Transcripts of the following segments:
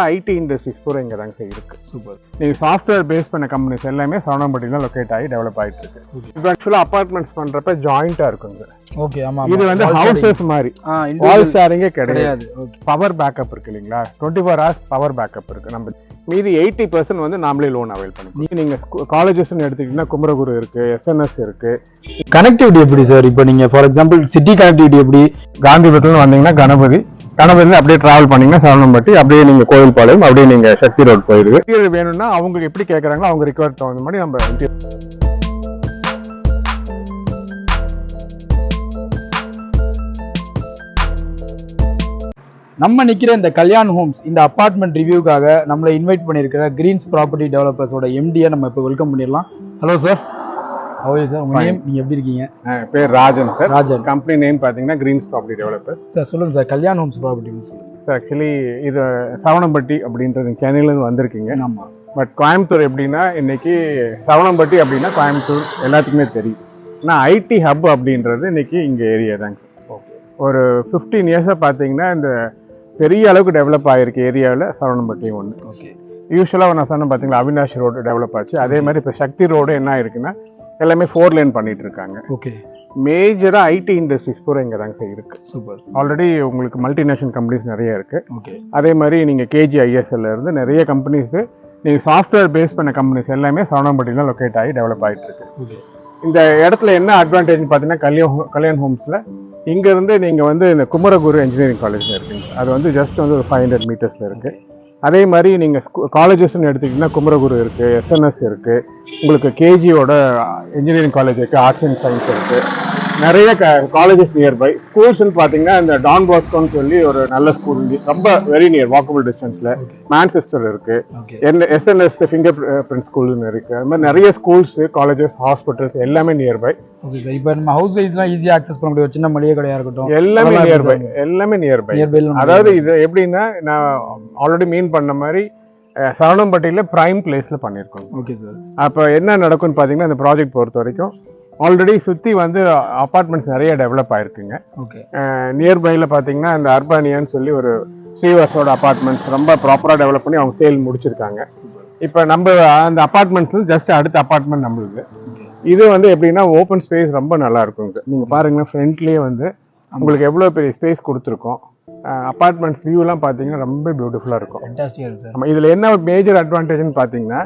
ID industries பூரா இங்கே தாங்க இருக்கு. சூப்பர். நீங்கள் சாஃப்ட்வேர் பேஸ் பண்ண கம்பெனிஸ் எல்லாமே சரவணம்பட்டியில் லொக்கேட் ஆகி டெவலப் ஆகிட்டு இருக்கு. இப்போ ஆக்சுவலாக அப்பார்ட்மெண்ட்ஸ் பண்ணுறப்ப ஜாயிண்டாக இருக்குங்க. ஓகே, ஆமாம். இது வந்து ஹவுசஸ் மாதிரி வால் ஷேரிங்கே கிடையாது. பவர் பேக்கப் இருக்கு இல்லைங்களா, 24 hours பவர் பேக்கப் இருக்கு. நம்ம மீதி 80% வந்து நாமளே லோன் அவைல் பண்ணுவோம். நீங்கள் காலேஜஸ்ன்னு எடுத்துக்கிட்டீங்கன்னா குமரகுரு இருக்கு, எஸ்என்எஸ் இருக்கு. கனெக்டிவிட்டி எப்படி சார்? இப்போ நீங்கள் ஃபார் எக்ஸாம்பிள் சிட்டி கனெக்டிவிட்டி எப்படி? காந்திபுரத்துல வந்தீங்கன்னா கணபதி அப்படியே டிராவல் பண்ணீங்கன்னா சரவணம்பட்டி, அப்படியே நீங்க கோயில்பாளையம், அப்படியே நீங்க சக்தி ரோட் போயிடுது. வேணும்னா அவங்க எப்படி கேட்கறாங்களோ அவங்க ரிக்வயர் தகுந்த மாதிரி நம்ம நிற்கிற இந்த கல்யாண் ஹோம்ஸ் இந்த அப்பார்ட்மெண்ட் ரிவ்யூக்காக நம்மளை இன்வைட் பண்ணியிருக்கிற கிரீன்ஸ் ப்ராப்பர்ட்டி டெவலப்பர்ஸோட எம்டியை நம்ம இப்போ வெல்கம் பண்ணிடலாம். ஹலோ சார், ஹவ் சார், உங்க நேம், நீங்க எப்படி இருக்கீங்க? பேர் Rajan sir. Rajan. Company name பாத்தீங்கன்னா கிரீன்ஸ் ப்ராப்பர்ட்டி டெவலப்பர்ஸ். சார் சொல்லுங்க சார், கல்யாண் ஹோம்ஸ் ப்ராப்பர்ட்டி சொல்லுங்க சார். ஆக்சுவலி இது சரவணம்பட்டி அப்படின்றது சென்னையிலேருந்து வந்திருக்கீங்க. ஆமாம். பட் கோயம்புத்தூர் எப்படின்னா இன்னைக்கு சரவணம்பட்டி அப்படின்னா கோயம்புத்தூர் எல்லாத்துக்குமே தெரியும். ஆனால் ஐடி ஹப் அப்படின்றது இன்னைக்கு இங்கே ஏரியா தாங்க சார். ஓகே. ஒரு 15 இயர்ஸாக பார்த்தீங்கன்னா இந்த பெரிய அளவுக்கு டெவலப் ஆகிருக்கு ஏரியாவில் சரவணம்பட்டியும் ஒன்று. ஓகே. யூஸ்வலாக நான் சொன்ன பார்த்தீங்களா அவினாஷ் ரோடு டெவலப் ஆச்சு. அதே மாதிரி இப்போ சக்தி ரோடு என்ன ஆயிருக்குன்னா எல்லாமே 4 லேன் பண்ணிட்டு இருக்காங்க. ஓகே. மேஜராக ஐடி இண்டஸ்ட்ரீஸ் பூரா இங்கே தாங்க சார் இருக்கு. சூப்பர். ஆல்ரெடி உங்களுக்கு மல்டிநேஷனல் கம்பெனிஸ் நிறைய இருக்கு. ஓகே. அதே மாதிரி நீங்கள் KGISL இருந்து நிறைய கம்பெனிஸ், நீங்கள் சாஃப்ட்வேர் பேஸ் பண்ண கம்பெனிஸ் எல்லாமே சரவணம்பட்டியில் லொக்கேட் ஆகி டெவலப் ஆகிட்டு இருக்கு. ஓகே. இந்த இடத்துல என்ன அட்வான்டேஜ்னு பார்த்தீங்கன்னா கல்யாண் ஹோம்ஸில் இங்கேருந்து நீங்கள் வந்து இந்த குமரகுரு இன்ஜினியரிங் காலேஜ் இருக்குங்க. அது வந்து ஜஸ்ட் வந்து ஒரு 500 மீட்டர்ஸில் இருக்குது. அதே மாதிரி நீங்கள் காலேஜஸ்ன்னு எடுத்துக்கிட்டிங்கன்னா குமரகுரு இருக்குது, எஸ்என்எஸ் இருக்குது, உங்களுக்கு KGயோட இன்ஜினியரிங் காலேஜ் இருக்குது, ஆர்ட்ஸ் அண்ட் சயின்ஸ் இருக்குது, நிறைய காலேஜஸ் நியர்பை. ஸ்கூல்ஸ்ன்னு பார்த்தீங்கன்னா இந்த டான் பாஸ்கோன்னு சொல்லி ஒரு நல்ல ஸ்கூல் ரொம்ப வெரி நியர் வாக்கபிள் டிஸ்டன்ஸில். மான்செஸ்டர் இருக்குது, எஸ்என்எஸ் ஃபிங்கர் பிரிண்ட் ஸ்கூல்னு இருக்குது. அது மாதிரி நிறைய ஸ்கூல்ஸ், காலேஜஸ், ஹாஸ்பிட்டல்ஸ் எல்லாமே நியர்பை. Okay sir. இப்போ நம்ம ஹவுஸ் வைஸ்லாம் ஈஸியாக ஆக்சஸ் பண்ண முடியும். சின்ன மளிகை கடையாக இருக்கட்டும், எல்லாமே நியர்பை. அதாவது இது எப்படின்னா நான் ஆல்ரெடி மீன் பண்ண மாதிரி சரவணம்பட்டியில் ப்ரைம் பிளேஸில் பண்ணியிருக்கோம். Okay sir. அப்போ என்ன நடக்கும்னு பார்த்தீங்கன்னா இந்த ப்ராஜெக்ட் பொறுத்த வரைக்கும் ஆல்ரெடி சுற்றி வந்து அப்பார்ட்மெண்ட்ஸ் நிறைய டெவலப் ஆயிருக்குங்க. ஓகே. நியர்பையில் பார்த்தீங்கன்னா இந்த அர்பானியான்னு சொல்லி ஒரு ஸ்ரீவாஸோட அப்பார்ட்மெண்ட்ஸ் ரொம்ப ப்ராப்பராக டெவலப் பண்ணி அவங்க சேல் முடிச்சிருக்காங்க. இப்போ நம்ம அந்த அப்பார்ட்மெண்ட்ஸ்ல ஜஸ்ட் அடுத்த அப்பார்ட்மெண்ட் நம்மளுக்கு. இது வந்து எப்படின்னா ஓப்பன் ஸ்பேஸ் ரொம்ப நல்லா இருக்குங்க. நீங்கள் பாருங்கன்னா ஃப்ரண்ட்லேயே வந்து உங்களுக்கு எவ்வளோ பெரிய ஸ்பேஸ் கொடுத்துருக்கோம். அப்பார்ட்மெண்ட்ஸ் வியூலாம் பார்த்தீங்கன்னா ரொம்ப பியூட்டிஃபுல்லாக இருக்கும். நம்ம இதில் என்ன மேஜர் அட்வான்டேஜ்னு பார்த்தீங்கன்னா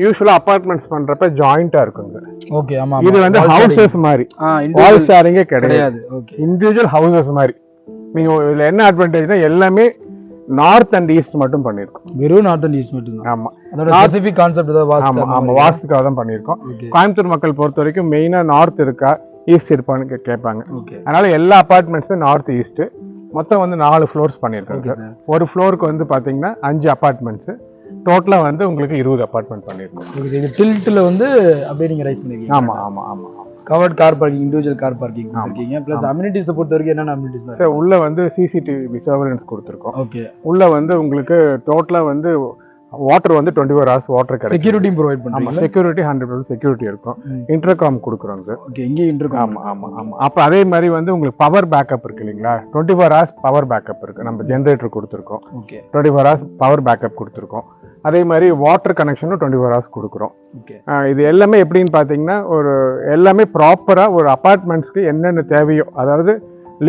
யூஸ்வலாக அப்பார்ட்மெண்ட்ஸ் பண்ணுறப்ப ஜாயிண்டாக இருக்குங்க. ஓகே, ஆமாம். இது வந்து ஹவுசஸ் மாதிரி வால் ஷேரிங்கே கிடையாது. ஓகே. இண்டிவிஜுவல் ஹவுசஸ் மாதிரி. நீங்கள் இதில் என்ன அட்வான்டேஜ்னா எல்லாமே நார்த் அண்ட் ஈஸ்ட் மட்டும் பண்ணியிருக்கோம். வெறும் நார்த் அண்ட் ஈஸ்ட் மட்டும். ஆமாம். அதோட ஸ்பெசிஃபிக் கான்செப்ட் தான் வாஸ்துக்காக தான் பண்ணியிருக்கோம். கோயம்புத்தூர் மக்கள் பொறுத்த வரைக்கும் மெயினாக நார்த் இருக்கா ஈஸ்ட் இருப்பான்னு கேட்பாங்க. அதனால எல்லா அப்பார்ட்மெண்ட்ஸுமே நார்த் ஈஸ்ட். மொத்தம் வந்து 4 ஃப்ளோர்ஸ் பண்ணியிருக்காங்க. ஒரு ஃப்ளோருக்கு வந்து பார்த்தீங்கன்னா 5 அப்பார்ட்மெண்ட்ஸ். டோட்டலாக வந்து உங்களுக்கு 20 அப்பார்ட்மெண்ட் பண்ணியிருக்கோம். இது டில்ட்டில் வந்து அப்படியே நீங்கள் ரைஸ் பண்ணிருக்கீங்க. ஆமாம். Covert car parking, individual car parking கொடுத்துருக்கீங்க. ப்ளஸ் அம்யூனிட்டிஸை பொறுத்த வரைக்கும் என்னென்ன அம்யூனிட்டிஸ் தான் சார்? உள்ள வந்து CCTV சர்வேலன்ஸ் கொடுத்துருக்கோம். ஓகே. உள்ள வந்து உங்களுக்கு டோட்டலாக வந்து வாட்டர் வந்து 24 hours வாட்டர் கிடைக்கும். செக்யூரிட்டியும் ப்ரொவைட் பண்ணுறோம். செக்யூரிட்டி 100% செக்யூரிட்டி இருக்கும். இன்டர்காம் கொடுக்குறோம் சார். ஓகே. இங்கே இன்டர்காம். ஆமாம். அப்போ அதே மாதிரி வந்து உங்களுக்கு பவர் பேக்கப் இருக்கு இல்லைங்களா, 24 hours பவர் பேக்கப் இருக்கு. நம்ம ஜென்ரேட்டர் கொடுத்துருக்கோம். ஓகே. 24 hours பவர் பேக்கப் கொடுத்துருக்கோம். அதே மாதிரி வாட்டர் கனெக்ஷனும் 24 hours கொடுக்குறோம். ஓகே. இது எல்லாமே எப்படின்னு பார்த்தீங்கன்னா எல்லாமே ப்ராப்பராக ஒரு அப்பார்ட்மெண்ட்ஸ்க்கு என்னென்ன தேவையோ, அதாவது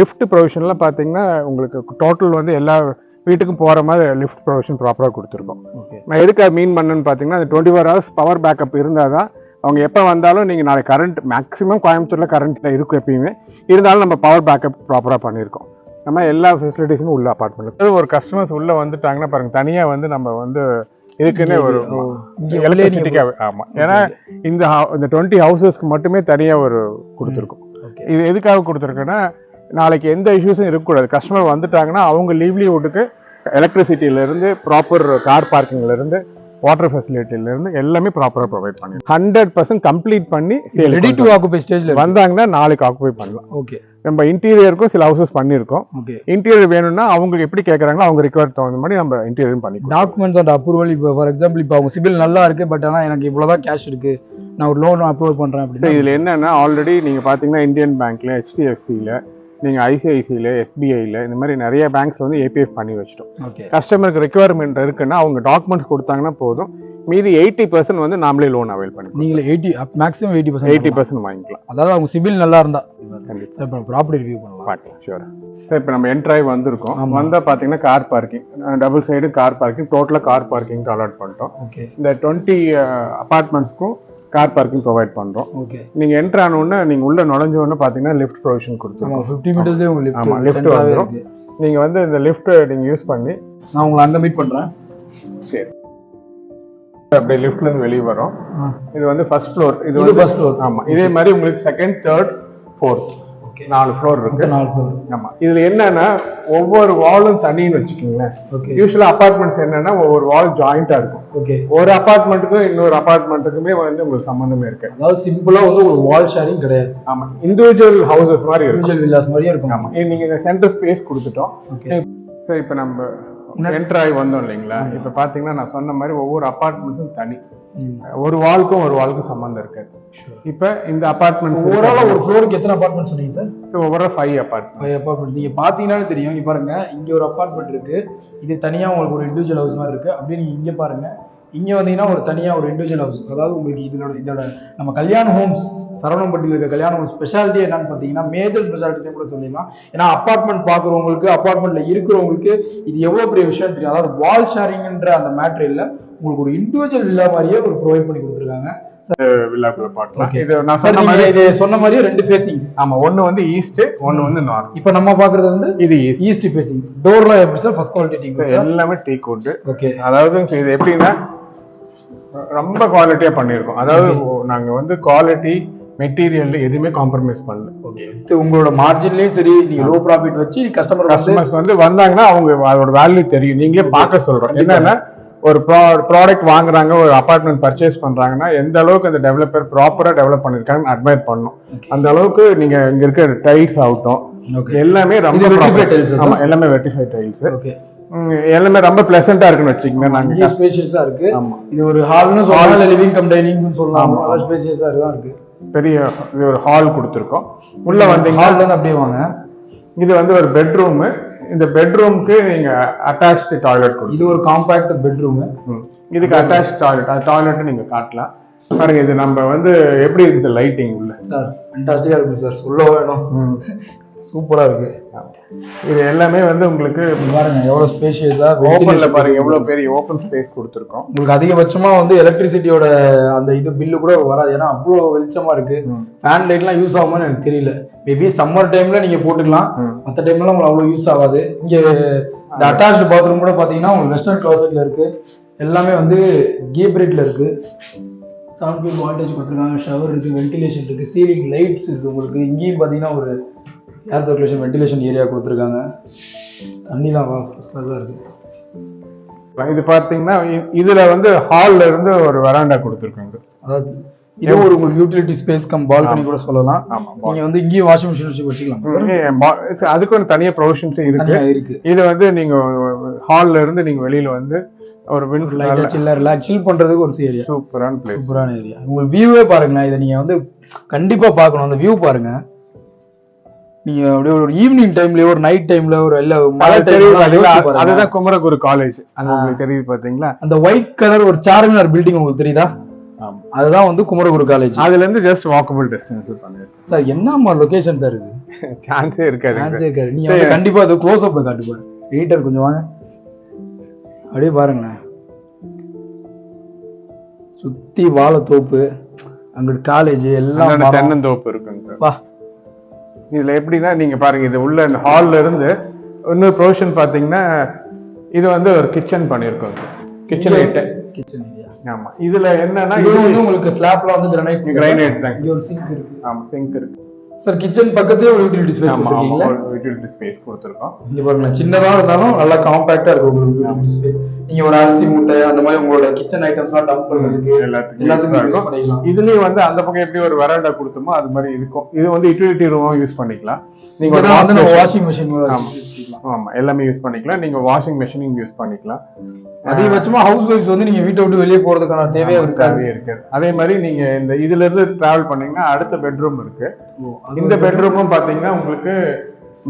லிஃப்ட் ப்ரொவிஷன்லாம் பார்த்தீங்கன்னா உங்களுக்கு டோட்டல் வந்து எல்லா வீட்டுக்கும் போகிற மாதிரி லிஃப்ட் ப்ரொவிஷன் ப்ராப்பராக கொடுத்துருக்கோம். நான் எதுக்காக மீன் பண்ணேன்னு பார்த்தீங்கன்னா அந்த 24 hours பவர் பேக்கப் இருந்தால் தான் அவங்க எப்போ வந்தாலும் நீங்கள் நாளைக்கு கரண்ட் மேக்ஸிமம் கோயம்புத்தூரில் கரண்ட்டில் இருக்கும் எப்பயுமே இருந்தாலும் நம்ம பவர் பேக்கப் ப்ராப்பராக பண்ணியிருக்கோம். நம்ம எல்லா ஃபெசிலிட்டிஸும் உள்ள அப்பார்ட்மெண்ட். ஒரு கஸ்டமர்ஸ் உள்ளே வந்துட்டாங்கன்னா பாருங்கள், தனியாக வந்து நம்ம வந்து இதுக்குன்னே ஒரு எலக்ட்ரிசிட்டிக்காக. ஆமாம். ஏன்னா இந்த 20 ஹவுசஸ்க்கு மட்டுமே தனியாக ஒரு கொடுத்துருக்கோம். இது எதுக்காக கொடுத்துருக்கோன்னா நாளைக்கு எந்த இஷ்யூஸும் இருக்கக்கூடாது. கஸ்டமர் வந்துட்டாங்கன்னா அவங்க லீவ்லிஹுட்டுக்கு எலக்ட்ரிசிட்டியிலேருந்து ப்ராப்பர் கார் பார்க்கிங்லேருந்து வாட்டர் ஃபெசிலிட்டியிலேருந்து எல்லாமே ப்ராப்பராக ப்ரொவைட் பண்ணி 100% கம்ப்ளீட் பண்ணி ரெடி டு ஆக்குபை ஸ்டேஜில் வந்தாங்கன்னா நாளைக்கு ஆக்குபை பண்ணலாம். ஓகே. நம்ம இன்டீரியருக்கும் சில ஹவுசஸ் பண்ணியிருக்கோம். ஓகே. இன்டீரியர் வேணும்னா அவங்க எப்படி கேட்குறாங்களோ அவங்க ரிக்வயர் தகுந்த மாதிரி நம்ம இன்டீரியரும் பண்ணிக்கலாம். டாக்குமெண்ட்ஸ் அண்ட் அப்ரூவல் இப்போ ஃபார் எக்ஸாம்பிள் இப்போ அவங்க சிபில் நல்லா இருக்குது, பட் ஆனால் எனக்கு இவ்வளோதான் கேஷ் இருக்குது, நான் ஒரு லோன் அப்ரூவல் பண்ணுறேன் அப்படின்னு. இதில் என்னென்னா ஆல்ரெடி நீங்கள் பார்த்தீங்கன்னா இந்தியன் பேங்க்கில், HDFCயில், நீங்க ஐசிஐசியில் எஸ்பிஐயில் இந்த மாதிரி நிறைய பேங்க்ஸ் வந்து ஏபிஎஃப் பண்ணி வச்சிட்டோம். ஓகே. கஸ்டமருக்கு ரெக்குவயர்மெண்ட் இருக்குன்னா அவங்க டாக்குமெண்ட்ஸ் கொடுத்தாங்கன்னா போதும், மீதி 80% வந்து நாமளே லோன் அவைல் பண்ணி நீங்களே மேக்ஸிமம் 80% வாங்கிக்கலாம். அதாவது அவங்க சிபில் நல்லா இருந்தா கண்டிப்பா. சார் இப்போ ப்ராப்பர்ட்டி ரிவ்யூ பண்ணலாம். பார்க்கலாம் ஷூரா. சார் இப்போ நம்ம என்ட்ராய் வந்திருக்கோம். வந்தால் பார்த்தீங்கன்னா car parking, double side car parking, டோட்டலாக கார் பார்க்கிங் அலாட் பண்ணிட்டோம். ஓகே. இந்த 20 அபார்ட்மெண்ட்ஸ்க்கும் கார் பார்க்கிங் ப்ரொவைட் பண்ணுறோம். ஓகே. நீங்கள் என்ட்ரு ஆனோடனே நீங்கள் உள்ளே நுழைஞ்சோன்னு பார்த்தீங்கன்னா லிஃப்ட் ப்ரொவிஷன் கொடுத்துருக்கோம். 50 மீட்டர்ஸ்லேயே உங்களுக்கு ஆமாம், லிஃப்ட் வந்துடும். நீங்கள் வந்து இந்த லிஃப்ட்டை நீங்கள் யூஸ் பண்ணி நான் உங்களை அங்கே மீட் பண்ணுறேன். சரி, அப்படியே லிஃப்ட்ல இருந்து வெளியே வரோம். இது வந்து ஃபர்ஸ்ட் ஃப்ளோர். இது வந்து ஃபர்ஸ்ட் ஃப்ளோர். ஆமா, இதே மாதிரி உங்களுக்கு செகண்ட், தேர்ட், ஃபோர்த் 4 ஃப்ளோர் இருக்கு. 4 ஃப்ளோர். ஆமா. இதுல என்னன்னா ஒவ்வொரு வாலும் தனின்னு வச்சுக்கீங்களேன். ஓகே. யூசுவலா அபார்ட்மெண்ட்ஸ் என்னன்னா ஒவ்வொரு வால் ஜாயிண்டா இருக்கும். ஓகே. ஒரு அபார்ட்மெண்ட்டுக்கும் இன்னொரு அபார்ட்மெண்ட்டுக்குமே வந்து உங்களுக்கு சம்பந்தமே இருக்கு. அதாவது சிம்பிளா வந்து ஒரு வால் ஷேரிங் கிடையாது. ஆமா, இண்டிவிஜுவல் ஹவுசஸ் மாதிரி இருக்கும். இண்டிவிஜுவல் வில்லாஸ் மாதிரியே இருக்கும். ஆமா, நீங்க இந்த சென்டர் ஸ்பேஸ் கொடுத்துட்டோம். ஓகே. சோ இப்போ நம்ம என்டர் ஆகி வந்தோம் இல்லைங்களா? இப்போ பார்த்தீங்கன்னா நான் சொன்ன மாதிரி ஒவ்வொரு அபார்ட்மெண்ட்ஸும் தனி, ஒரு வால்க்கும் சம்பந்தம் இருக்காது. இப்போ இந்த அபார்ட்மெண்ட் ஓவரால் ஒரு ஃப்ளோருக்கு எத்தனை அபார்ட்மெண்ட் சொன்னீங்க சார்? Overall 5 apartment. நீங்க பாத்தீங்கன்னாலே தெரியும். இங்க பாருங்க, இங்க ஒரு அபார்ட்மெண்ட் இருக்கு, இது தனியா உங்களுக்கு ஒரு இண்டிவிஜுவல் ஹவுஸ் மாதிரி இருக்கு. அப்படியே நீங்க இங்க பாருங்க, இங்க வந்தீங்கன்னா ஒரு தனியா ஒரு இண்டிவிஜுவல் ஹவுஸ். அதாவது உங்களுக்கு இதோட நம்ம கல்யாண ஹோம்ஸ் சரவணம்பட்டியில் இருக்க கல்யாண ஹோம்ஸ் ஸ்பெஷாலிட்டி என்னன்னு பார்த்தீங்கன்னா மேஜர் ஸ்பெஷாலிட்டின்னு கூட சொல்லிடலாம். ஏன்னா அப்பார்ட்மெண்ட் பார்க்குறவங்களுக்கு, அப்பார்ட்மெண்ட்ல இருக்கிறவங்களுக்கு இது எவ்வளவு பெரிய விஷயம் தெரியும். அதாவது வால் ஷேரிங்ன்ற அந்த மேட்ரு இல்லை, உங்களுக்கு ஒரு இண்டிவிஜுவல் வில்லா மாதிரியே ஒரு ப்ரொவைட் பண்ணி கொடுத்துருக்காங்க. வில்லாக்குள்ள பார்க்கலாம். இது நான் சொன்ன மாதிரியே 2 ஃபேசிங். ஆமா, ஒன்னு வந்து ஈஸ்ட், ஒன்னு வந்து நார்த். இப்போ நம்ம பாக்குறது வந்து இது ஈஸ்ட் ஃபேசிங். டோர்லாம் எப்படி sir? First quality teak wood. எல்லாமே டீக் வுட். ஓகே. அதாவது இது எப்படின்னா ரொம்ப குவாலிட்டியா பண்ணியிருக்கோம். அதாவது நாங்க வந்து குவாலிட்டி மெட்டீரியல் எதுவுமே காம்ப்ரமைஸ் பண்ணல. ஓகே. உங்களோட மார்ஜின்லயும் சரி, நீங்க லோ ப்ராஃபிட் வச்சு கஸ்டமர்ஸ் வந்து வந்தாங்கன்னா அவங்க அதோட வேல்யூ தெரியும். நீங்களே பார்க்க சொல்றோம். என்னன்னா ஒரு ப்ராடக்ட் வாங்குறாங்க, ஒரு அபார்ட்மெண்ட் பர்ச்சேஸ் பண்றாங்கன்னா எந்த அளவுக்கு அந்த டெவலப்பர் ப்ராப்பரா டெவலப் பண்ணிருக்காங்க அட்மைர் பண்ணணும். அந்த அளவுக்கு நீங்க இங்க இருக்க டைல்ஸ் ஆகட்டும் எல்லாமே ரொம்ப எல்லாமே வெர்டிஃபைட் டைல்ஸ். ஓகே. எல்லாமே ரொம்ப பிளசண்டா இருக்குன்னு வச்சுக்கோங்க. நாங்க ஸ்பேஷியஸா இருக்கு. இது ஒரு ஹால்னு சொல்லலாம், லிவிங் கம் டைனிங்னு சொல்லலாம். நல்ல ஸ்பேஷியஸா இருக்கு. பெரிய இது ஒரு ஹால் கொடுத்துருக்கோம். உள்ள வந்தீங்க, ஹால்ல இருந்து அப்படியே வாங்க. இது வந்து ஒரு பெட்ரூம். இந்த பெட்ரூம்க்கு நீங்க அட்டாச்டு டாய்லெட் கொடுங்க. இது ஒரு காம்பாக்ட் பெட்ரூம். இதுக்கு அட்டாச் டாய்லெட் நீங்க காட்டலாம். பாருங்க, இது நம்ம வந்து எப்படி இருக்குது லைட்டிங் உள்ள. சார் ஃபேண்டாஸ்டிக்கா இருக்கு சார், சொல்ல வேணும். சூப்பரா இருக்கு. இது எல்லாமே வந்து உங்களுக்கு பாருங்க எவ்வளவு ஸ்பேஷியஸா, ஓபன்ல பாருங்க எவ்வளவு பெரிய ஓபன் ஸ்பேஸ் கொடுத்துருக்கோம். உங்களுக்கு அதிகபட்சமா வந்து எலக்ட்ரிசிட்டியோட அந்த இது பில்லு கூட வராது. ஏன்னா அவ்வளவு வெளிச்சமா இருக்கு. ஃபேன் லைட் எல்லாம் யூஸ் ஆகுமான்னு எனக்கு தெரியல. மேபி சம்மர் டைம்ல நீங்க போட்டுக்கலாம், மற்ற டைம்ல உங்களுக்கு அவ்வளவு யூஸ் ஆகாது. இங்க இந்த அட்டாச்டு பாத்ரூம் கூட பாத்தீங்கன்னா உங்களுக்கு வெஸ்டர்ன் கிளாசெட்ல இருக்கு. எல்லாமே வந்து கேப்ரேட்ல இருக்கு. 7 feet வால்டேஜ் கொடுத்துருக்காங்க. ஷவர் இருக்கு, வென்டிலேஷன் இருக்கு, சீலிங் லைட்ஸ் இருக்கு. உங்களுக்கு இங்கேயும் பாத்தீங்கன்னா ஒரு ஏர் சர்க்குலேஷன் வென்டிலேஷன் ஏரியா கொடுத்துருக்காங்க. தண்ணிலாம் ஃபர்ஸ்ட் கிளாஸா இருக்கு. இது பாத்தீங்கன்னா இதுல வந்து ஹால்ல இருந்து ஒரு வராண்டா கொடுத்துருக்காங்க. அதாவது இது ஒரு உங்களுக்கு யூட்டிலிட்டி ஸ்பேஸ் கம் பால்கனி கூட சொல்லலாம். நீங்க வந்து இங்கேயும் வாஷிங் மிஷின் வச்சு வச்சுக்கலாம். அதுக்கு ஒரு தனியா ப்ரொவிஷன்ஸ் இருக்கு. இது வந்து நீங்க ஹால்ல இருந்து நீங்க வெளியில வந்து ஒரு சில் பண்றதுக்கு ஒரு ஏரியா. சூப்பரான பிளேஸ், சூப்பரான ஏரியா. உங்களுக்கு வியூவே பாருங்களேன். இதை நீங்க வந்து கண்டிப்பா பார்க்கணும். அந்த வியூ பாருங்க. நீங்க அப்படியே ஒரு ஈவினிங் டைம்லயோ ஒரு நைட் டைம்ல ஒரு மழை டைம்ல அதுதான் குமரகுரு காலேஜ். அங்க உங்களுக்கு தெரியுது பாத்தீங்களா? அந்த ஒயிட் கலர் ஒரு சார்மினார் பில்டிங் உங்களுக்கு தெரியுதா? அதுதான் வந்து குமரகுரு காலேஜ். அதுல இருந்து ஜஸ்ட் வாக்கபிள் டிஸ்டன்ஸ் பண்ணிருக்கோம். சார் என்ன லொகேஷன் சார் இது? சான்ஸே இருக்காது. நீங்க வந்து கண்டிப்பா அது க்ளோஸ் அப்ல காட்டுங்க. எடிட்டர் கொஞ்சம் வாங்க, அப்படியே பாருங்களேன். சுத்தி வாழைத்தோப்பு, அங்கிட்டு காலேஜ் எல்லாம் தென்னந்தோப்பு இருக்குங்க. வா, இதுல எப்படின்னா நீங்க பாருங்க, இது உள்ள இந்த ஹால்ல இருந்து இன்னொரு ப்ரொவிஷன் பாத்தீங்கன்னா இது வந்து ஒரு கிச்சன் பண்ணிருக்கோம். Kitchen area. ஆமா, இதுல என்னன்னா இது வந்து உங்களுக்கு ஸ்லாப்ல வந்து கிரைனைட் தான். இங்க ஒரு சிங்க் இருக்கு. ஆமா, சிங்க் இருக்கு சார். கிச்சன் பக்கத்தே ஒரு யூட்டிலிட்டி ஸ்பேஸ் கொடுத்திருக்கீங்க. யூட்டிலிட்டி ஸ்பேஸ் கொடுத்திருக்கோம். இங்க பாருங்க, சின்னதா இருந்தாலும் நல்லா காம்பாக்ட்டா இருக்கு உங்களுக்கு யூட்டிலிட்டி ஸ்பேஸ். நீங்க ஒரு அரிசி மூட்டை அந்த மாதிரி உங்களோட கிச்சன் ஐட்டம்ஸ்லாம் டம்ப் பண்றதுக்கு எல்லாத்துக்கும் யூஸ் பண்ணிக்கலாம். இதுலயும் வந்து அந்த பக்கம் எப்படி ஒரு வராண்டா கொடுத்தோமோ அது மாதிரி இருக்கும். இது வந்து யூட்டிலிட்டி ரூமும் யூஸ் பண்ணிக்கலாம். நீங்க வந்து வாஷிங் மெஷின், ஆமா எல்லாமே யூஸ் பண்ணிக்கலாம். நீங்க வாஷிங் மெஷினும் யூஸ் பண்ணிக்கலாம். அதிகபட்சமா ஹவுஸ் ஒய்ஃப்ஸ் வந்து நீங்க வீட்டை விட்டு வெளியே போறதுக்கான தேவையே இருக்காது. அதே மாதிரி நீங்க இந்த இதுல இருந்து டிராவல் பண்ணீங்கன்னா அடுத்த பெட்ரூம் இருக்கு. இந்த பெட்ரூமும் பாத்தீங்கன்னா உங்களுக்கு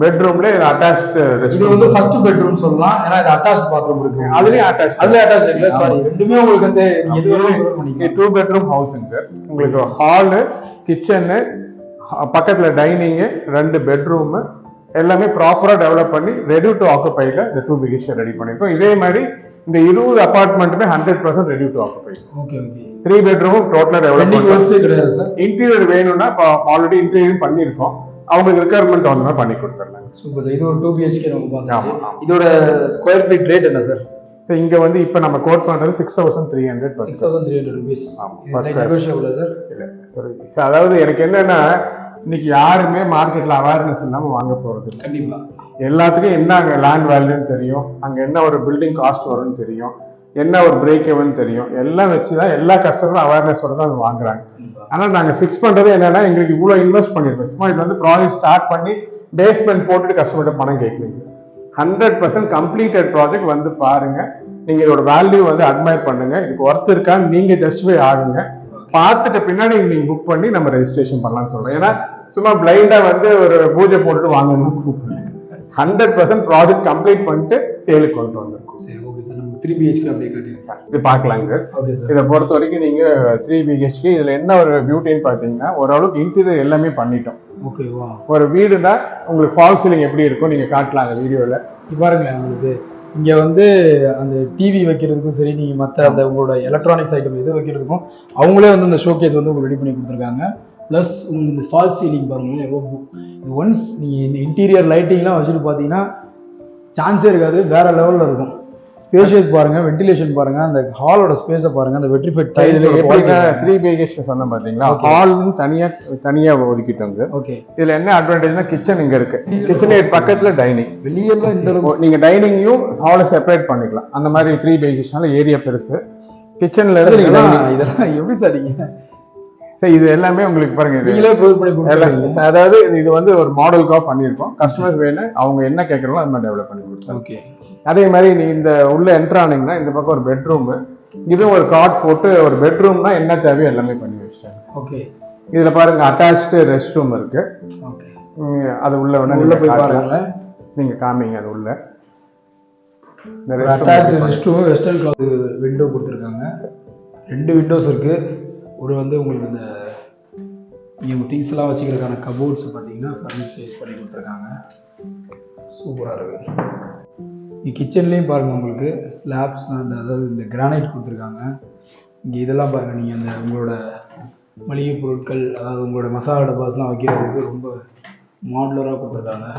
பெட்ரூம்ல அட்டாச்டு இது வந்து ஃபர்ஸ்ட் பெட்ரூம் சொல்லலாம், ஏன்னா இது அட்டாச் பாத்ரூம் இருக்கு. அதுலயும் அட்டாச் இல்ல சாரி, ரெண்டுமே உங்களுக்கு வந்து நீங்க 2 பெட்ரூம் ஹவுஸுங்க சார். உங்களுக்கு ஹாலு, கிச்சனு, பக்கத்துல டைனிங்கு, 2 பெட்ரூம் எல்லாமே ப்ராப்பரா டெவலப் பண்ணி ரெடி டு ஆக்குபைல இந்த 2 BHK ரெடி பண்ணிருக்கோம். இதே மாதிரி இந்த 20 அபார்ட்மெண்ட்டுமே 100% ready to occupy. Okay okay. 3 bedroom டோட்டலா டெவலப் கிடையாது சார். இன்டீரியர் வேணும்னா ஆல்ரெடி இன்டீரியர் பண்ணிருக்கோம், அவங்களுக்கு ரெக்குயர்மெண்ட் தகுந்த மாதிரி பண்ணி கொடுத்துடலாம். Super sir. இது ஒரு 2 BHK நம்ம பார்த்தோம். இதோட ஸ்கொயர் ஃபீட் ரேட் என்ன சார்? இங்க வந்து இப்ப நம்ம கோட் பண்றது 6300 6300 ரூபீஸ். Negotiable sir? இல்ல சார், அதாவது எனக்கு என்னன்னா இன்னைக்கு யாருமே மார்க்கெட்ல அவேர்னஸ் இல்லாம வாங்க போறது. கண்டிப்பா எல்லாத்துக்கும் என்ன அங்க லேண்ட் வேல்யூன்னு தெரியும், அங்க என்ன ஒரு பில்டிங் காஸ்ட் வரும்னு தெரியும், என்ன ஒரு பிரேக் எவன் தெரியும், எல்லாம் வச்சுதான் எல்லா கஸ்டமரும் அவேர்னஸோட தான் வாங்குறாங்க. ஆனா நாங்க ஃபிக்ஸ் பண்றது என்னன்னா எங்களுக்கு இவ்வளவு இன்வெஸ்ட் பண்ணிருக்கோம். சும்மா இது வந்து ப்ராஜெக்ட் ஸ்டார்ட் பண்ணி பேஸ்மெண்ட் போட்டுட்டு கஸ்டமர்கிட்ட பணம் கேட்கலீங்க. 100% கம்ப்ளீட்டட் ப்ராஜெக்ட் வந்து பாருங்க, நீங்க இதோட வேல்யூ வந்து அட்மையர் பண்ணுங்க, இதுக்கு ஒர்த் இருக்கான்னு நீங்க ஜஸ்டிஃபை ஆகுங்க. பார்த்துட்டு பின்னாடி நீங்க புக் பண்ணி நம்ம ரெஜிஸ்ட்ரேஷன் பண்ணலாம்னு சொல்றோம். ஏன்னா சும்மா பிளைண்டா வந்து ஒரு பூஜை போட்டுட்டு வாங்கணும்னு கூப்பிடுங்க. 100% ப்ராஜெக்ட் கம்ப்ளீட் பண்ணிட்டு சேலுக்கு கொண்டு வந்திருக்கோம். சரி, ஓகே சார். நம்ம 3 BHK அப்படியே காட்டிடுங்க. இது பார்க்கலாங்க. Okay sir. இதை பொறுத்த வரைக்கும் நீங்க 3 BHK இதுல என்ன ஒரு பியூட்டின்னு பாத்தீங்கன்னா ஓரளவுக்கு இன்டீரியர் எல்லாமே பண்ணிட்டோம். ஓகேவா? ஒரு வீடுனா உங்களுக்கு ஃபால் சீலிங் எப்படி இருக்கும் நீங்க காட்டலாம் அந்த வீடியோல. பாருங்களேன், உங்களுக்கு இங்க வந்து அந்த டிவி வைக்கிறதுக்கும் சரி, நீங்க மற்ற அந்த உங்களோட எலக்ட்ரானிக்ஸ் ஐட்டம் எது வைக்கிறதுக்கும் அவங்களே வந்து இந்த ஷோகேஸ் வந்து உங்களுக்கு ரெடி பண்ணி கொடுத்துருக்காங்க. ப்ளஸ் உங்களுக்கு இந்த ஃபால் சீலிங் பாருங்களேன் எவ்வளோ. ஒன்ஸ் நீங்கள் இந்த இன்டீரியர் லைட்டிங்லாம் வச்சுட்டு பார்த்தீங்கன்னா சான்ஸே இருக்காது, வேற லெவலில் இருக்கும். ஸ்பேஷியஸ் பாருங்க, வென்டிலேஷன் பாருங்க, அந்த ஹாலோட ஸ்பேஸை பாருங்க, அந்த வெட்ரிஃபைட் டைல்ஸ். 3 BHK சொன்ன பாத்தீங்களா, ஹால்னு தனியா ஒதுக்கிட்டோங்க. ஓகே. இதுல என்ன அட்வான்டேஜ்னா கிச்சன் இங்க இருக்கு, கிச்சன் பக்கத்துல டைனிங். வெளியெல்லாம் இந்த நீங்க டைனிங்கையும் ஹாலை செப்பரேட் பண்ணிக்கலாம். அந்த மாதிரி 3 BHK ஏரியா பெருசு. கிச்சன்ல இருந்து இதெல்லாம் எப்படி சார் நீங்க இது எல்லாமே உங்களுக்கு பாருங்க, அதாவது இது வந்து ஒரு மாடலுக்காக பண்ணியிருக்கோம். கஸ்டமர்ஸ் வேணும், அவங்க என்ன கேட்கறாங்களோ அது மாதிரி டெவலப் பண்ணி கொடுத்தோம். ஓகே. அதே மாதிரி நீ இந்த உள்ள என்டர் ஆனீங்கன்னா இந்த பக்கம் ஒரு பெட்ரூம், இதுவும் ஒரு காட் போட்டு ஒரு பெட்ரூம்னா என்ன தேவையோ எல்லாமே பண்ணி வச்சிட்டாங்க. ஓகே. இதுல பாருங்க அட்டாச்டு ரெஸ்ட் ரூம் இருக்கு. ஓகே. அது உள்ள போய் பாருங்க, நீங்க காமிங்க. அது உள்ள rest room, western cloth window கொடுத்துருக்காங்க. 2 விண்டோஸ் இருக்கு. ஒரு வந்து உங்களுக்கு இந்த நீங்கள் திங்ஸ்லாம் வச்சுக்கிறதுக்கான கபோர்ட்ஸ் பார்த்தீங்கன்னா ஃபர்னிச்சர் யூஸ் பண்ணி கொடுத்துருக்காங்க. சூப்பராக இருக்குது. இங்கே கிச்சன்லேயும் பாருங்கள், உங்களுக்கு ஸ்லாப்ஸ் அதாவது இந்த கிரானைட் கொடுத்துருக்காங்க. இங்கே இதெல்லாம் பாருங்கள், நீங்கள் அந்த உங்களோட மளிகை பொருட்கள், அதாவது உங்களோட மசாலா டப்பாஸ்லாம் வைக்கிறதுக்கு ரொம்ப மாடுலராக கொடுத்துருக்காங்க.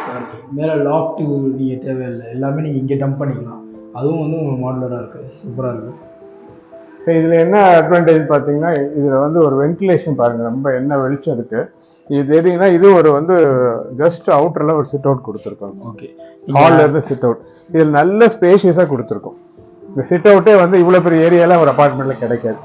சாரி, மேலே லாஃப்ட்டு நீங்கள் தேவையில்லை, எல்லாமே நீங்கள் இங்கே டம்ப் பண்ணிக்கலாம். அதுவும் வந்து உங்களுக்கு மாடுலராக இருக்குது, சூப்பராக இருக்குது. இதுல என்ன அட்வான்டேஜ் பாத்தீங்கன்னா, இதுல வந்து ஒரு வென்டிலேஷன் பாருங்க, ரொம்ப என்ன வெளிச்சம் இருக்கு. இது எப்படின்னா, இது ஒரு வந்து ஜஸ்ட் அவுட்டர்ல ஒரு சிட் அவுட் கொடுத்துருக்கோம். ஓகே. ஹால்ல இருந்து சிட் அவுட், இதுல நல்ல ஸ்பேஷியஸா கொடுத்துருக்கோம். இந்த சிட் அவுட்டே வந்து இவ்வளவு பெரிய ஏரியால ஒரு அபார்ட்மெண்ட்ல கிடைக்காது.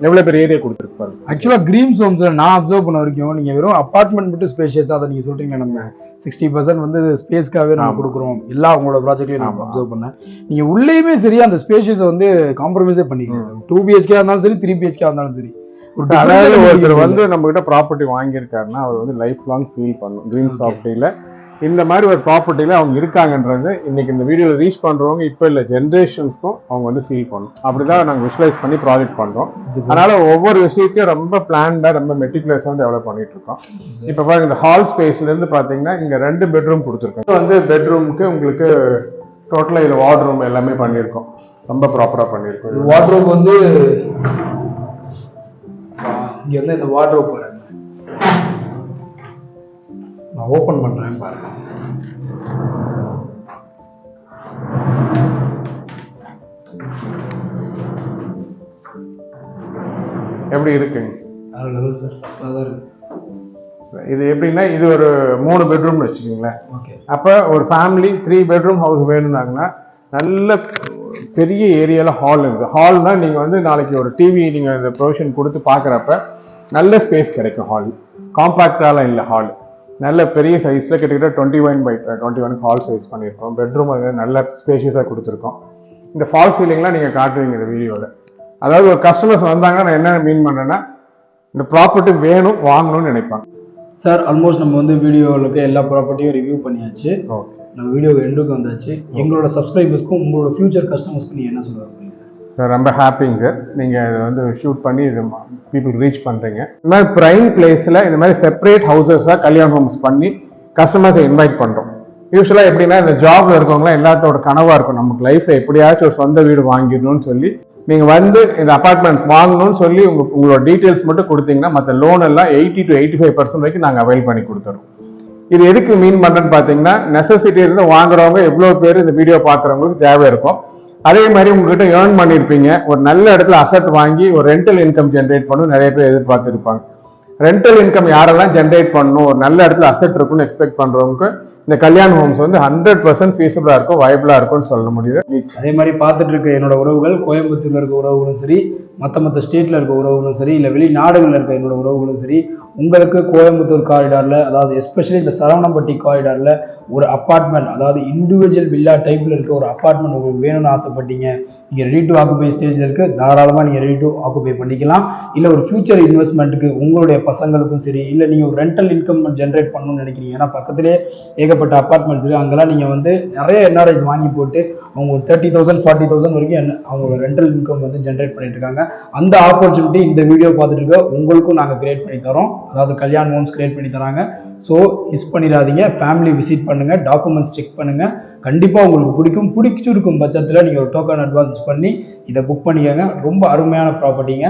எவ்வளவு பெரிய ஏரியா கொடுத்துருப்பாரு. ஆக்சுவலா கிரீம்ஸ் ஹோம்ஸ்ல நான் அப்சர்வ் பண்ண வரைக்கும் நீங்க வெறும் அபார்ட்மெண்ட் மட்டும் ஸ்பேஷியஸா அதை நீங்க சொல்றீங்க, நம்ம 60% வந்து ஸ்பேஸ்க்காகவே நம்ம கொடுக்குறோம் எல்லா உங்களோட ப்ராஜெக்ட்லயும் நான் அப்சர்வ் பண்ணேன். நீங்க உள்ளேயுமே சரி அந்த ஸ்பேஷியஸை வந்து காம்ப்ரமைஸே பண்ணிக்கலாம். 2 BHK இருந்தாலும் சரி, 3 BHK இருந்தாலும் சரி. அதாவது ஒருத்தர் வந்து நம்ம கிட்ட ப்ராப்பர்ட்டி வாங்கியிருக்காருன்னா அவர் வந்து லைஃப் லாங் ஃபீல் பண்ணும். கிரீன்ஸ் ப்ராப்பர்ட்டியில இந்த மாதிரி ஒரு ப்ராப்பர்ட்டியில அவங்க இருக்காங்கன்றது இன்னைக்கு இந்த வீடியோல ரீச் பண்றவங்க இப்ப இல்ல ஜென்ரேஷன்ஸ்க்கும் அவங்க வந்து ஃபீல் பண்ணும். அப்படிதான் நாங்க விஷுவலைஸ் பண்ணி ப்ராஜெக்ட் பண்றோம். அதனால ஒவ்வொரு விஷயத்தையும் ரொம்ப பிளான்டா ரொம்ப மெட்டிகுலஸா டெவலப் பண்ணிட்டு இருக்கோம். இப்ப பாருங்க, இந்த ஹால் ஸ்பேஸ்ல இருந்து பாத்தீங்கன்னா இங்க 2 பெட்ரூம் கொடுத்துருக்கோம். வந்து பெட்ரூமுக்கு உங்களுக்கு டோட்டலா இது வார்ட்ரூம் எல்லாமே பண்ணியிருக்கோம், ரொம்ப ப்ராப்பரா பண்ணியிருக்கோம். வார்ட்ரூம் வந்து இங்க வந்து இந்த வார்ட்ரூம் பாருங்க, நான் ஓபன் பண்றேன் பாருங்க. எப்படி இருக்குங்க? வேற லெவல் சார், அதான் இருக்கு. இது எப்படின்னா, இது ஒரு 3 பெட்ரூம்னு வச்சுக்கோங்களேன். ஓகே. அப்ப ஒரு ஃபேமிலி 3 பெட்ரூம் ஹவுஸ் வேணும்னாங்கன்னா நல்ல பெரிய ஏரியால ஹால் இருக்கு. ஹால்னா நீங்க வந்து நாளைக்கு ஒரு டிவி நீங்க இந்த ப்ரொவிஷன் கொடுத்து பாக்குறப்ப நல்ல ஸ்பேஸ் கிடைக்கும். ஹால் காம்பாக்டால இல்லை, ஹால் நல்ல பெரிய சைஸ்ல கிட்டத்தட்ட 21x21 ஹால் சைஸ் பண்ணியிருக்கோம். பெட்ரூம் நல்ல ஸ்பேஷியஸா கொடுத்துருக்கோம். இந்த ஃபால் சீலிங்லாம் நீங்க காட்டுவீங்க இந்த வீடியோல. அதாவது ஒரு கஸ்டமர்ஸ் வந்தாங்கன்னா நான் என்ன மீன் பண்றேன்னா, இந்த ப்ராப்பர்ட்டி வேணும் வாங்கணும்னு நினைப்பாங்க. சார் ஆல்மோஸ்ட் நம்ம வந்து வீடியோவில் இருக்க எல்லா ப்ராப்பர்ட்டியும் ரிவ்யூ பண்ணியாச்சு. ஓகே, நம்ம வீடியோ எண்டுக்கு வந்தாச்சு. எங்களோட சப்ஸ்கிரைபர்ஸ்க்கும் உங்களோட ஃபியூச்சர் கஸ்டமர்ஸ்க்கு நீங்கள் என்ன சொல்லுவாங்க சார்? ரொம்ப ஹாப்பிங்க சார். நீங்கள் இதை வந்து ஷூட் பண்ணி இது பீப்புள் ரீச் பண்ணுறீங்க. இந்த மாதிரி ப்ரைம் பிளேஸில் இந்த மாதிரி செப்பரேட் ஹவுசஸாக கல்யாண ஹோம்ஸ் பண்ணி கஸ்டமர்ஸை இன்வைட் பண்ணுறோம். யூஸ்வலாக எப்படின்னா இந்த ஜாப்ல இருக்கவங்களாம் எல்லாத்தோட கனவாக இருக்கும், நமக்கு லைஃப்பில் எப்படியாச்சும் ஒரு சொந்த வீடு வாங்கிடணும்னு சொல்லி நீங்கள் வந்து இந்த அபார்ட்மெண்ட்ஸ் வாங்கணும்னு சொல்லி உங்களோட டீட்டெயில்ஸ் மட்டும் கொடுத்தீங்கன்னா மற்ற லோன் எல்லாம் 80 to 85% வரைக்கும் நாங்கள் அவைல் பண்ணி கொடுத்துறோம். இது எதுக்கு மீன் பண்ணுறேன்னு பார்த்தீங்கன்னா, நெசசிட்டி இருந்து வாங்குறவங்க எவ்வளோ பேர் இந்த வீடியோ பார்க்குறவங்களுக்கு தேவை இருக்கும். அதே மாதிரி உங்ககிட்ட ஏர்ன் பண்ணியிருப்பீங்க, ஒரு நல்ல இடத்துல அசெட் வாங்கி ஒரு ரெண்டல் இன்கம் ஜென்ரேட் பண்ணணும் நிறைய பேர் எதிர்பார்த்துருப்பாங்க. ரெண்டல் இன்கம் யாரெல்லாம் ஜென்ரேட் பண்ணணும், ஒரு நல்ல இடத்துல அசெட் இருக்குன்னு எக்ஸ்பெக்ட் பண்ணுறவங்க இந்த கல்யாண் ஹோம்ஸ் வந்து 100% ஃபீஸபிளா இருக்கும், வயபிளா இருக்கும்னு சொல்ல முடியுது. அதே மாதிரி பார்த்துட்டு இருக்க என்னோட உறவுகள், கோயம்புத்தூர்ல இருக்க உறவுகளும் சரி, மற்ற ஸ்டேட்ல இருக்க உறவுகளும் சரி, இல்லை வெளிநாடுகளில் இருக்க என்னோட உறவுகளும் சரி, உங்களுக்கு கோயம்புத்தூர் காரிடார்ல, அதாவது எஸ்பெஷலி இந்த சரவணம்பட்டி காரிடார்ல ஒரு அப்பார்ட்மெண்ட், அதாவது இண்டிவிஜுவல் வில்லா டைப்ல இருக்க ஒரு அப்பார்ட்மெண்ட் உங்களுக்கு வேணும்னு ஆசைப்பட்டீங்க, நீங்க ரெடி டு ஆக்குபை ஸ்டேஜ்ல இருக்கு, தாராளமா நீங்க ரெடி டு ஆக்குபை பண்ணிக்கலாம். இல்ல ஒரு ஃபியூச்சர் இன்வெஸ்ட்மெண்ட்டுக்கு உங்களுடைய பசங்களுக்கும் சரி, இல்ல நீங்க ஒரு ரெண்டல் இன்கம் ஜென்ரேட் பண்ணணும்னு நினைக்கிறீங்க, ஏன்னா பக்கத்திலே ஏகப்பட்ட அப்பார்ட்மெண்ட்ஸ் இருக்கு, அங்கெல்லாம் நீங்க வந்து நிறைய என்ஆர்ஐஸ் வாங்கி போட்டு அவங்க 30,000 40,000 வரைக்கும் அவங்களோட ரெண்டல் இன்கம் வந்து ஜென்ரேட் பண்ணிட்டு இருக்காங்க. அந்த ஆப்பர்ச்சுனிட்டி இந்த வீடியோ பார்த்துட்டு இருக்க உங்களுக்கும் நாங்கள் கிரியேட் பண்ணி தரோம், அதாவது கல்யாண் ஹோம்ஸ் கிரியேட் பண்ணி தராங்க. ஸோ மிஸ் பண்ணிடாதீங்க, ஃபேமிலி விசிட் பண்ணுங்க, டாக்குமெண்ட்ஸ் செக் பண்ணுங்க, கண்டிப்பாக உங்களுக்கு பிடிச்சிருக்கும் பட்சத்தில் நீங்கள் ஒரு டோக்கன் அட்வான்ஸ் பண்ணி இதை புக் பண்ணிக்கோங்க. ரொம்ப அருமையான ப்ராப்பர்ட்டிங்க.